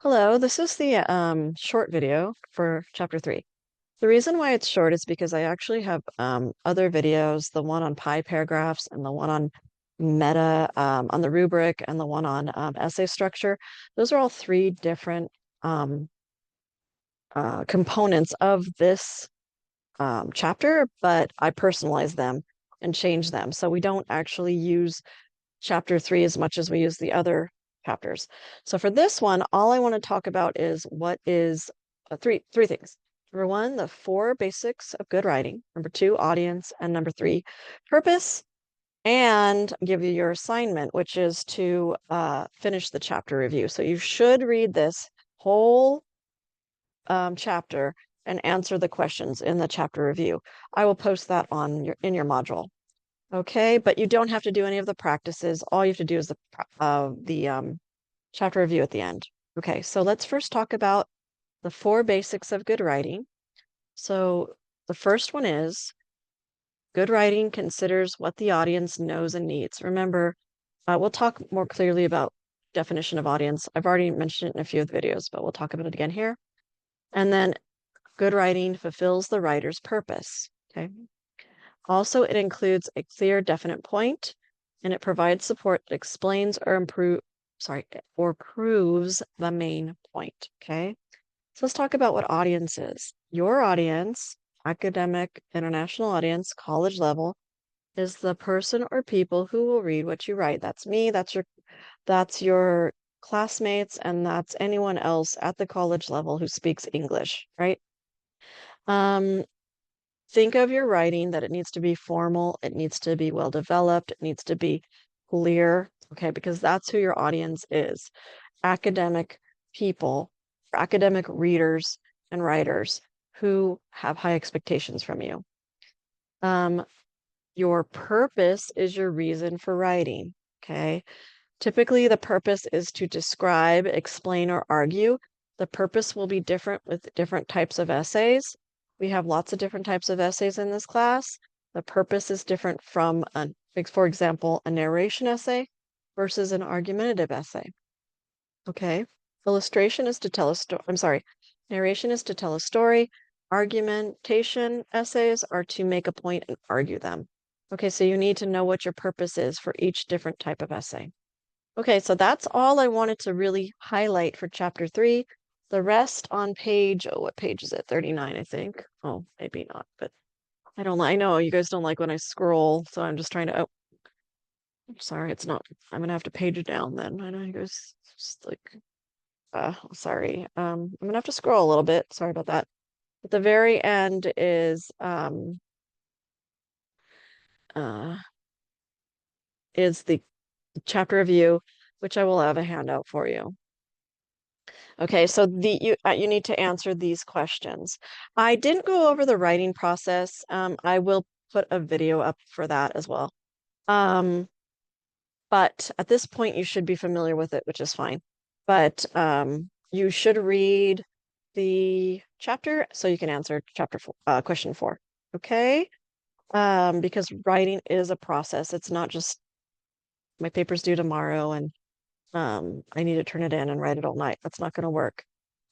Hello, this is the short video for chapter 3. The reason why it's short is because I actually have other videos, the one on pi paragraphs and the one on meta, on the rubric, and the one on essay structure. Those are all three different um, components of this chapter, but I personalize them and change them. So we don't actually use chapter 3 as much as we use the other chapters. So for this one, all I want to talk about is what is three things. Number one, the four basics of good writing. Number two, audience. And number three, purpose. And give you your assignment, which is to finish the chapter review. So you should read this whole chapter and answer the questions in the chapter review. I will post that on in your module. Okay, but you don't have to do any of the practices. All you have to do is the chapter review at the end. Okay, so let's first talk about the four basics of good writing. So the first one is good writing considers what the audience knows and needs. Remember, we'll talk more clearly about definition of audience. I've already mentioned it in a few of the videos, but we'll talk about it again here. And then good writing fulfills the writer's purpose. Okay. Also, it includes a clear, definite point, and it provides support that explains or proves the main point. Okay. So let's talk about what audience is. Your audience, academic, international audience, college level, is the person or people who will read what you write. That's me, that's your classmates, and that's anyone else at the college level who speaks English, right? Um, think of your writing that it needs to be formal, it needs to be well developed, it needs to be clear, okay, because that's who your audience is. Academic people, academic readers and writers who have high expectations from you. Um, your purpose is your reason for writing, okay? Typically, the purpose is to describe, explain, or argue. The purpose will be different with different types of essays. We have lots of different types of essays in this class. The purpose is different from, for example, a narration essay versus an argumentative essay. Okay. Illustration is to tell a story. I'm sorry. Narration is to tell a story. Argumentation essays are to make a point and argue them. Okay, so you need to know what your purpose is for each different type of essay. Okay, so that's all I wanted to really highlight for chapter 3. The rest on page, oh, what page is it? 39, I think. Oh, maybe not, but I know you guys don't like when I scroll, so I'm just trying to, oh, I'm sorry, it's not, I'm gonna have to page it down then. I know you guys just like, sorry. I'm gonna have to scroll a little bit. Sorry about that. At the very end uh, is the chapter review, which I will have a handout for you. Okay, so you need to answer these questions. I didn't go over the writing process. I will put a video up for that as well. But at this point, you should be familiar with it, which is fine. But you should read the chapter so you can answer question 4. Okay? Because writing is a process. It's not just my paper's due tomorrow and I need to turn it in and write it all night. That's not going to work.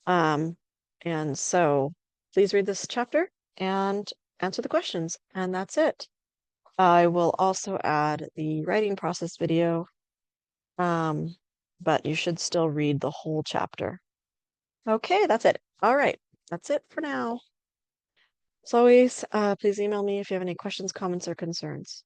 Um, and so please read this chapter and answer the questions. And that's it. I will also add the writing process video, but you should still read the whole chapter. Okay, that's it. All right, that's it for now. As always, please email me if you have any questions, comments, or concerns.